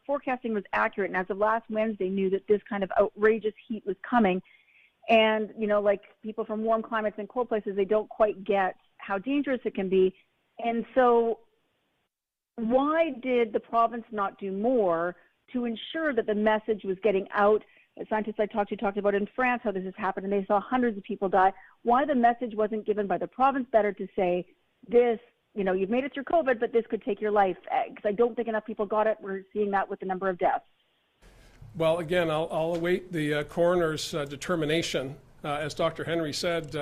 forecasting was accurate, and as of last Wednesday knew that this kind of outrageous heat was coming. And, you know, like people from warm climates and cold places, they don't quite get how dangerous it can be. And so why did the province not do more to ensure that the message was getting out? Scientists I talked about in France how this has happened, and they saw hundreds of people die. Why the message wasn't given by the province better to say this, you know, you've made it through COVID, but this could take your life? Because I don't think enough people got it. We're seeing that with the number of deaths. Well, again, I'll await the coroner's determination. As Dr. Henry said,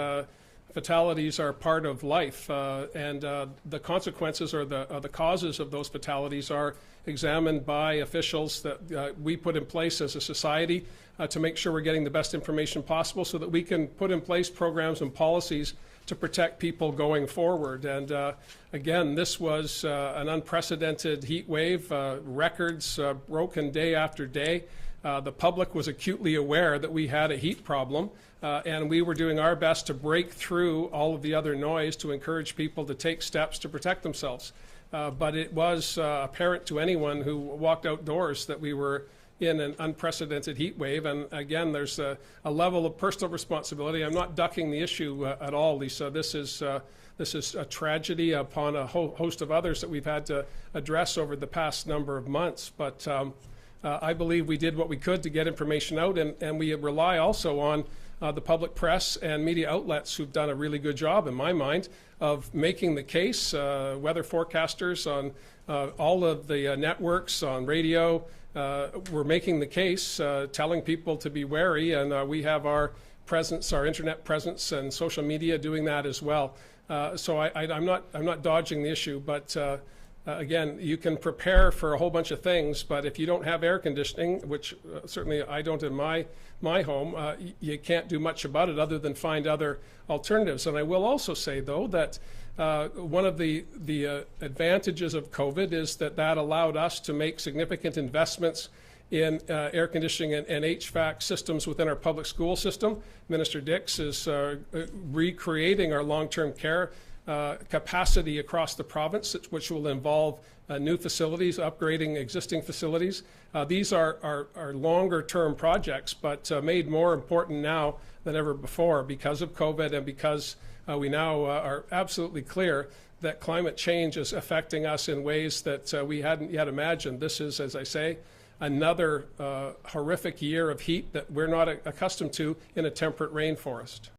fatalities are part of life, and the consequences or the causes of those fatalities are examined by officials that we put in place as a society to make sure we're getting the best information possible so that we can put in place programs and policies to protect people going forward. And again, this was an unprecedented heat wave, records broken day after day. The public was acutely aware that we had a heat problem, and we were doing our best to break through all of the other noise to encourage people to take steps to protect themselves. But it was apparent to anyone who walked outdoors that we were in an unprecedented heat wave. And again, there's a level of personal responsibility. I'm not ducking the issue at all, Lisa. This is a tragedy upon a host of others that we've had to address over the past number of months. But I believe we did what we could to get information out, and we rely also on the public press and media outlets who've done a really good job, in my mind, of making the case. Weather forecasters on all of the networks on radio were making the case, telling people to be wary, and we have our presence, our internet presence, and social media doing that as well. So I'm not dodging the issue, but again, you can prepare for a whole bunch of things, but if you don't have air conditioning, which certainly I don't in my home, you can't do much about it other than find other alternatives. And I will also say, though, that one of the advantages of COVID is that allowed us to make significant investments in air conditioning and HVAC systems within our public school system. Minister Dix is recreating our long-term care capacity across the province, which will involve new facilities, upgrading existing facilities. These are longer-term projects, but made more important now than ever before because of COVID and because we now are absolutely clear that climate change is affecting us in ways that we hadn't yet imagined. This is, as I say, another horrific year of heat that we're not accustomed to in a temperate rainforest.